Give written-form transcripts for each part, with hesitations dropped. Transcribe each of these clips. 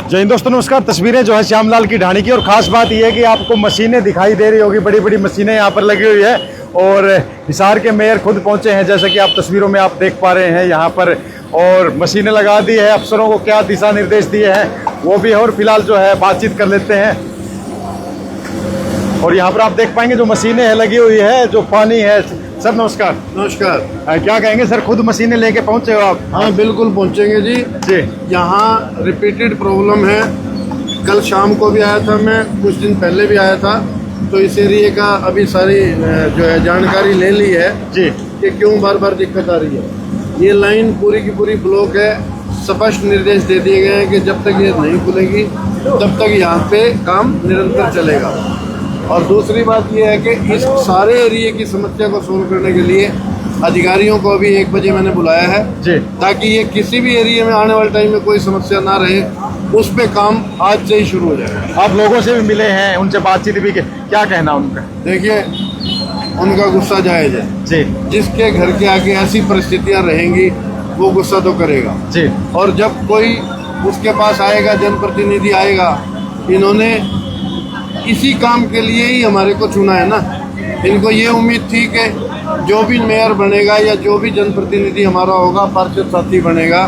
जय हिंद दोस्तों, नमस्कार। तस्वीरें जो है श्यामलाल की ढाणी की, और खास बात यह है कि आपको मशीनें दिखाई दे रही होगी, बड़ी बड़ी मशीनें यहाँ पर लगी हुई है। और हिसार के मेयर खुद पहुंचे हैं, जैसे कि आप तस्वीरों में आप देख पा रहे हैं यहाँ पर। और मशीनें लगा दी है, अफसरों को क्या दिशा निर्देश दिए हैं वो भी है। और फिलहाल जो है बातचीत कर लेते हैं। और यहाँ पर आप देख पाएंगे जो मशीनें है लगी हुई है, जो पानी है। सर नमस्कार। नमस्कार। क्या कहेंगे सर, खुद मशीनें लेके पहुंचे हो आप? हाँ बिल्कुल पहुंचेंगे जी। यहाँ रिपीटेड प्रॉब्लम है। कल शाम को भी आया था मैं, कुछ दिन पहले भी आया था, तो इस एरिए का अभी सारी जो है जानकारी ले ली है जी कि क्यों बार बार दिक्कत आ रही है। ये लाइन पूरी की पूरी ब्लॉक है। स्पष्ट निर्देश दे दिए गए हैं कि जब तक ये नहीं खुलेगी तब तक यहाँ पे काम निरंतर चलेगा। और दूसरी बात ये है कि इस सारे एरिए की समस्या को सोल्व करने के लिए अधिकारियों को अभी 1 बजे मैंने बुलाया है जी, ताकि ये किसी भी एरिया में आने वाले टाइम में कोई समस्या ना रहे, उस पे काम आज से ही शुरू हो जाए। आप लोगों से भी मिले हैं, उनसे बातचीत भी की, क्या कहना उनका? देखिए, उनका गुस्सा जायज है जी। जिसके घर के आगे ऐसी परिस्थितियां रहेंगी वो गुस्सा तो करेगा जी। और जब कोई उसके पास आएगा, जनप्रतिनिधि आएगा, इन्होंने इसी काम के लिए ही हमारे को चुना है ना। इनको ये उम्मीद थी कि जो भी मेयर बनेगा या जो भी जनप्रतिनिधि हमारा होगा, पार्षद साथी बनेगा,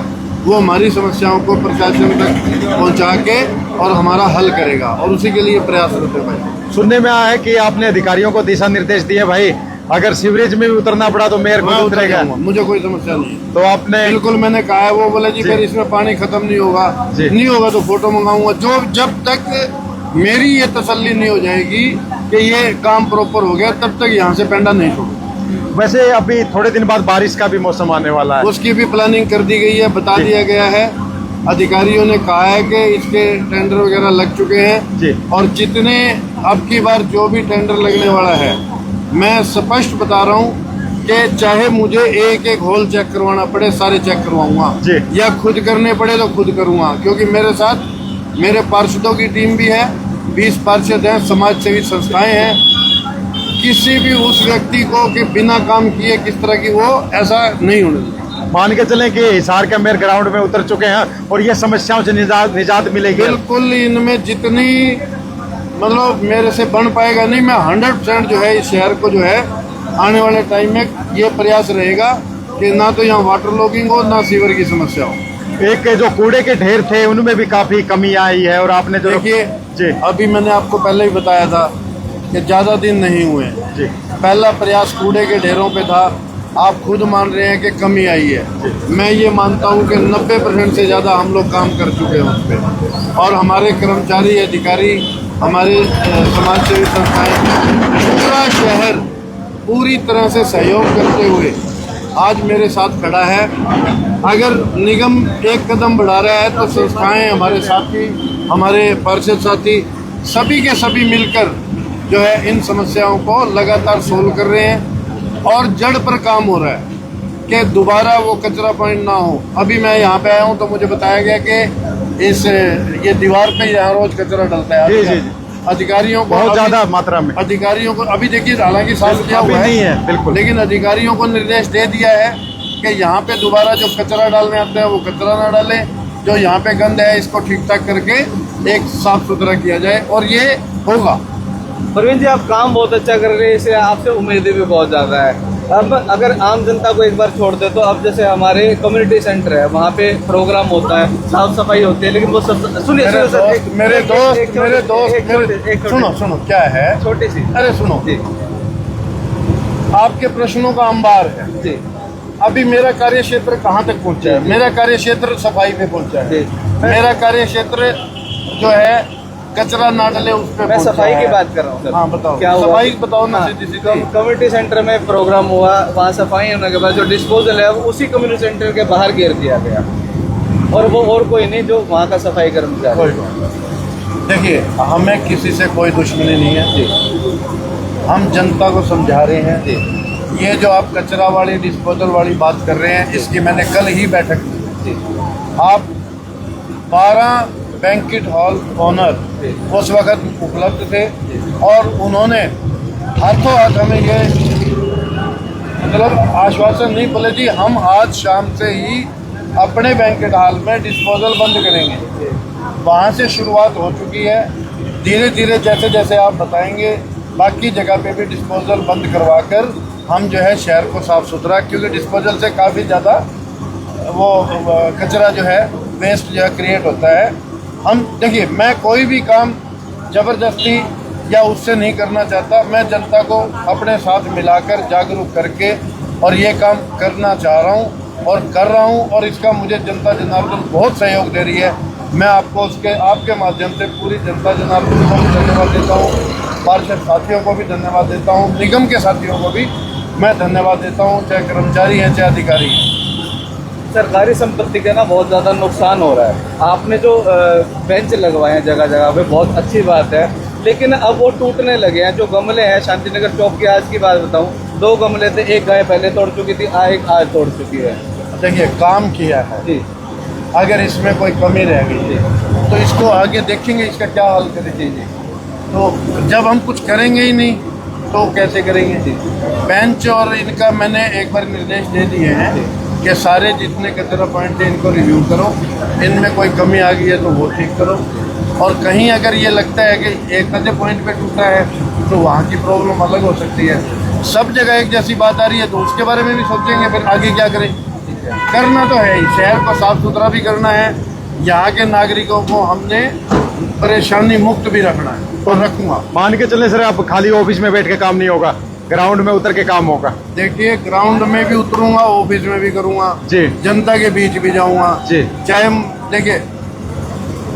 वो हमारी समस्याओं को प्रशासन तक पहुंचा के और हमारा हल करेगा, और उसी के लिए प्रयासरत है भाई। सुनने में आया है कि आपने अधिकारियों को दिशा निर्देश दिए, भाई अगर सीवरेज में भी उतरना पड़ा तो मेयर खुद उतरेगा। मुझे कोई समस्या नहीं है। तो आपने बिल्कुल मैंने कहा है। वो बोले जी फिर इसमें पानी खत्म नहीं होगा, नहीं होगा तो फोटो मंगाऊंगा। जब तक मेरी ये तसल्ली नहीं हो जाएगी कि ये काम प्रॉपर हो गया, तब तक यहाँ से पेंडा नहीं छोड़ूंगा। वैसे अभी थोड़े दिन बाद बारिश का भी मौसम आने वाला है, उसकी भी प्लानिंग कर दी गई है, बता दिया गया है। अधिकारियों ने कहा है कि इसके टेंडर वगैरह लग चुके हैं जी। और जितने अब की बार जो भी टेंडर लगने वाला है, मैं स्पष्ट बता रहा हूँ कि चाहे मुझे एक होल चेक करवाना पड़े, सारे चेक करवाऊंगा, या खुद करने पड़े तो खुद करूँगा, क्योंकि मेरे साथ मेरे पार्षदों की टीम भी है, 20 पार्षद हैं, समाज सेवी संस्थाएं हैं। किसी भी उस व्यक्ति को कि बिना काम किए किस तरह की, वो ऐसा नहीं होने देगा। मान के चलें कि हिसार के मेयर ग्राउंड में उतर चुके हैं और ये समस्याओं से निजात मिलेगी। बिल्कुल, इनमें जितनी मतलब मेरे से बन पाएगा नहीं, मैं 100% जो है इस शहर को जो है आने वाले टाइम में ये प्रयास रहेगा कि ना तो यहाँ वाटर लॉगिंग हो, ना सीवर की समस्या हो। एक जो कूड़े के ढेर थे उनमें भी काफी कमी आई है। और आपने जो देखिए जी, अभी मैंने आपको पहले ही बताया था कि ज़्यादा दिन नहीं हुए जी। पहला प्रयास कूड़े के ढेरों पे था, आप खुद मान रहे हैं कि कमी आई है। मैं ये मानता हूँ कि 90% से ज़्यादा हम लोग काम कर चुके हैं उस पर, और हमारे कर्मचारी, अधिकारी, हमारे समाज सेवी संस्थाएं, पूरा शहर पूरी तरह से सहयोग करते हुए आज मेरे साथ खड़ा है। अगर निगम एक कदम बढ़ा रहा है तो संस्थाएं, हमारे साथी, हमारे पार्षद साथी, सभी के सभी मिलकर जो है इन समस्याओं को लगातार सोल्व कर रहे हैं, और जड़ पर काम हो रहा है कि दोबारा वो कचरा पॉइंट ना हो। अभी मैं यहाँ पे आया हूँ तो मुझे बताया गया कि ये दीवार पे यहाँ रोज कचरा डलता है। जी। अधिकारियों को बहुत ज्यादा मात्रा में, अधिकारियों को अभी देखिए, हालांकि साफ किया हुआ है बिल्कुल, लेकिन अधिकारियों को निर्देश दे दिया है कि यहाँ पे दोबारा जो कचरा डालने आते हैं वो कचरा ना डालें, जो यहाँ पे गंद है इसको ठीक ठाक करके एक साफ सुथरा किया जाए, और ये होगा। प्रवीण जी, आप काम बहुत अच्छा कर रहे हैं, इससे आपसे उम्मीदें भी बहुत ज़्यादा है। अब अगर आम जनता को एक बार छोड़ दे तो अब जैसे हमारे कम्युनिटी सेंटर है, वहाँ पे प्रोग्राम होता है, साफ सफाई होती है, लेकिन वो सब सुनिए मेरे दोस्त सुनो क्या है, छोटी सी, अरे सुनो जी, आपके प्रश्नों का अंबार है जी। अभी मेरा कार्य क्षेत्र कहाँ तक पहुँचा है? मेरा कार्य क्षेत्र सफाई पे पहुँचा है। मेरा कार्य क्षेत्र जो है कचरा ना डले उस पे, मैं सफाई की बात कर रहा हूँ। हाँ बताओ, क्या सफाई बताओ ना। कम्युनिटी सेंटर में प्रोग्राम हुआ, वहाँ सफाई होने के बाद जो डिस्पोजल है वो उसी कम्युनिटी सेंटर के बाहर घेर दिया गया, और वो और कोई नहीं जो वहाँ का सफाई कर्मचारी। देखिए, हमें किसी से कोई दुश्मनी नहीं है जी, हम जनता को समझा रहे हैं जी। ये जो आप कचरा वाली, डिस्पोजल वाली बात कर रहे हैं, इसकी मैंने कल ही बैठक की। आप 12 बैंक्वेट हॉल ओनर उस वक्त उपलब्ध थे, और उन्होंने हाथों हाथ हमें ये मतलब आश्वासन नहीं, बोले जी हम आज शाम से ही अपने बैंक्वेट हॉल में डिस्पोजल बंद करेंगे। वहाँ से शुरुआत हो चुकी है। धीरे धीरे जैसे जैसे आप बताएंगे बाकी जगह पे भी डिस्पोजल बंद करवा कर हम जो है शहर को साफ़ सुथरा, क्योंकि डिस्पोजल से काफ़ी ज़्यादा वो कचरा जो है वेस्ट जो है क्रिएट होता है। हम देखिए, मैं कोई भी काम ज़बरदस्ती या उससे नहीं करना चाहता। मैं जनता को अपने साथ मिलाकर जागरूक करके और ये काम करना चाह रहा हूँ और कर रहा हूँ, और इसका मुझे जनता जनार्दन बहुत सहयोग दे रही है। मैं आपको उसके आपके माध्यम से पूरी जनता जनार्दन को भी धन्यवाद देता हूँ, पार्षद साथियों को भी धन्यवाद देता हूँ, निगम के साथियों को भी मैं धन्यवाद देता हूँ, चाहे कर्मचारी हैं चाहे अधिकारी हैं। सरकारी संपत्ति का ना बहुत ज़्यादा नुकसान हो रहा है। आपने जो बेंच लगवाए हैं जगह जगह पे, बहुत अच्छी बात है, लेकिन अब वो टूटने लगे हैं। जो गमले हैं, शांतिनगर चौक की आज की बात बताऊं, 2 गमले थे, एक गाय पहले तोड़ चुकी थी, एक आज तोड़ चुकी है। देखिए, काम किया है जी, अगर इसमें कोई कमी रह गई तो इसको आगे देखेंगे इसका क्या हल करेंगे। जी, तो जब हम कुछ करेंगे ही नहीं तो कैसे करेंगे। जी, बेंच और इनका मैंने एक बार निर्देश दे दिए हैं कि सारे जितने कचरा पॉइंट हैं इनको रिव्यू करो, इनमें कोई कमी आ गई है तो वो ठीक करो, और कहीं अगर ये लगता है कि एक आधे पॉइंट पे टूटा है तो वहाँ की प्रॉब्लम अलग हो सकती है। सब जगह एक जैसी बात आ रही है तो उसके बारे में भी सोचेंगे, फिर आगे क्या करें। करना तो है ही, शहर को साफ सुथरा भी करना है, यहाँ के नागरिकों को हमने परेशानी मुक्त भी रखना है और रखूँगा। मान के चलने सर, आप खाली ऑफिस में बैठ के काम नहीं होगा, ग्राउंड में उतर के काम होगा। देखिए, ग्राउंड में भी उतरूंगा, ऑफिस में भी करूँगा जी, जनता के बीच भी जाऊँगा जी। चाहे देखिए,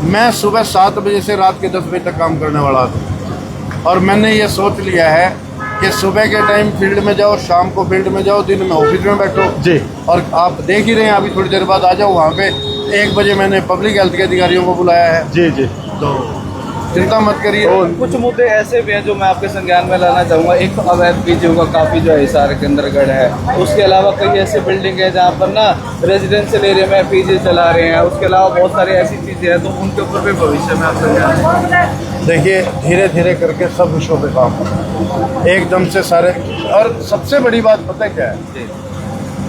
मैं सुबह 7 बजे से रात के 10 बजे तक काम करने वाला था, और मैंने ये सोच लिया है कि सुबह के टाइम फील्ड में जाओ, शाम को फील्ड में जाओ, दिन में ऑफिस में बैठो। जी, और आप देख ही रहे हैं, अभी थोड़ी देर बाद आ जाओ वहाँ पे। 1 बजे मैंने पब्लिक हेल्थ के अधिकारियों को बुलाया है। जी जी, तो चिंता मत करिए। कुछ मुद्दे ऐसे भी हैं जो मैं आपके संज्ञान में लाना चाहूँगा। एक तो अवैध पीजीओ का काफ़ी जो है हिसार के अंदर है, उसके अलावा कई ऐसे बिल्डिंग है जहाँ पर ना रेजिडेंशियल एरिया में पीजी चला रहे हैं, उसके अलावा बहुत सारी ऐसी चीज़ें हैं, तो उनके ऊपर भी भविष्य में आप संज्ञान। देखिए, धीरे धीरे करके सब विषयों पे काम होगा, एकदम से सारे। और सबसे बड़ी बात पता है क्या है,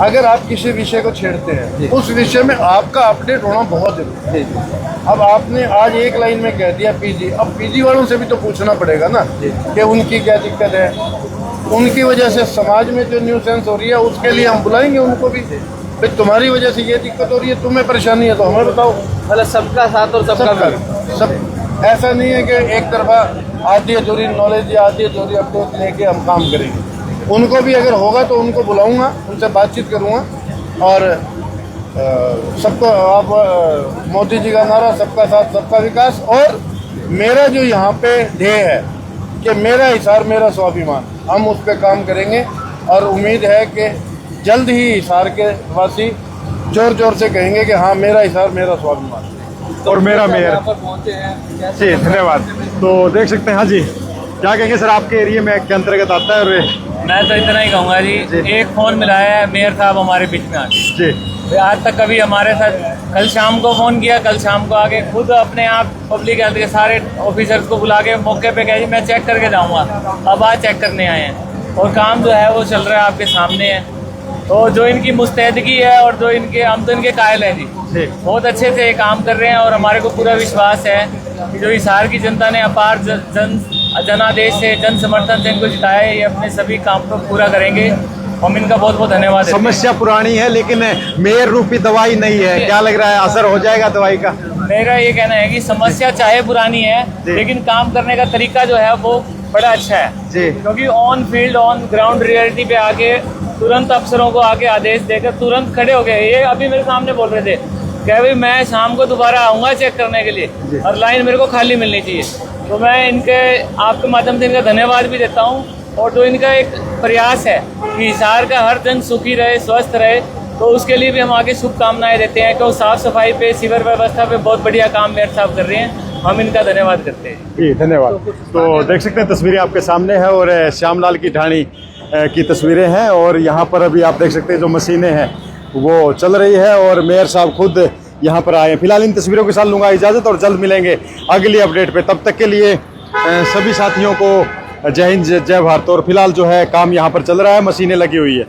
अगर आप किसी विषय को छेड़ते हैं उस विषय में आपका अपडेट होना बहुत जरूरी है। अब आपने आज एक लाइन में कह दिया पीजी, अब पीजी वालों से भी तो पूछना पड़ेगा ना कि उनकी क्या दिक्कत है, उनकी वजह से समाज में जो न्यूसेंस हो रही है उसके लिए हम बुलाएंगे उनको भी। भाई, तुम्हारी वजह से ये दिक्कत हो रही है, तुम्हें परेशानी है तो हमें बताओ। मतलब सबका साथ और सबका सब ऐसा नहीं है कि एक तरफा आधी अधूरी नॉलेज या आधी अधूरी अपडेट लेके हम काम करेंगे। उनको भी अगर होगा तो उनको बुलाऊंगा, उनसे बातचीत करूंगा, और सबको आप मोदी जी का नारा सबका साथ सबका विकास, और मेरा जो यहाँ पे ध्येय है कि मेरा हिसार मेरा स्वाभिमान, हम उस पर काम करेंगे। और उम्मीद है कि जल्द ही हिसार के वासी जोर जोर से कहेंगे कि हाँ, मेरा हिसार मेरा स्वाभिमान और मेरा मेयर। पहुँचे हैं जी, धन्यवाद। तो देख सकते हैं। हाँ जी, क्या कहेंगे सर, आपके एरिया में के अंतर्गत आता है? और मैं तो इतना ही कहूँगा जी, एक फ़ोन मिलाया है मेयर साहब हमारे बीच में आके। जी, आज तक कभी हमारे साथ, कल शाम को फ़ोन किया, कल शाम को आके खुद अपने आप पब्लिक हेल्थ के सारे ऑफिसर्स को बुला के मौके पे कह जी मैं चेक करके जाऊँगा। अब आज चेक करने आए हैं और काम जो है वो चल रहा है, आपके सामने है। तो जो इनकी मुस्तैदगी है और जो इनके, हम तो इनके कायल हैं जी, बहुत अच्छे से काम कर रहे हैं, और हमारे को पूरा विश्वास है कि जो हिसार की जनता ने अपार जनादेश से, जन समर्थन से इनको जिताया है, ये अपने सभी काम को पूरा करेंगे। हम इनका बहुत बहुत धन्यवाद। समस्या पुरानी है लेकिन मेयर रूपी दवाई नहीं है, क्या लग रहा है, असर हो जाएगा दवाई का? मेरा ये कहना है कि समस्या चाहे पुरानी है लेकिन काम करने का तरीका जो है वो बड़ा अच्छा है जी, क्योंकि on field, on ground reality पे आके तुरंत अफसरों को आके आदेश देकर तुरंत खड़े हो गए। ये अभी मेरे सामने बोल रहे थे क्या भाई मैं शाम को दोबारा आऊँगा चेक करने के लिए, और लाइन मेरे को खाली मिलनी चाहिए। तो मैं इनके, आपके माध्यम से इनका धन्यवाद भी देता हूँ, और जो इनका एक प्रयास है कि हिसार का हर जन सुखी रहे, स्वस्थ रहे, तो उसके लिए भी हम आगे शुभकामनाएं देते हैं। तो साफ सफाई पे, सीवर व्यवस्था पे बहुत बढ़िया काम मेयर साहब कर रहे हैं, हम इनका धन्यवाद करते हैं। जी, धन्यवाद। तो देख सकते हैं तस्वीरें आपके सामने हैं, और श्यामलाल की ढाणी की तस्वीरें हैं, और यहाँ पर अभी आप देख सकते हैं जो मशीनें हैं वो चल रही है, और मेयर साहब खुद यहाँ पर आए हैं। फिलहाल इन तस्वीरों के साथ लूँगा इजाज़त, और जल्द मिलेंगे अगली अपडेट पे। तब तक के लिए सभी साथियों को जय हिंद, जय भारत। और फिलहाल जो है काम यहाँ पर चल रहा है, मशीनें लगी हुई है।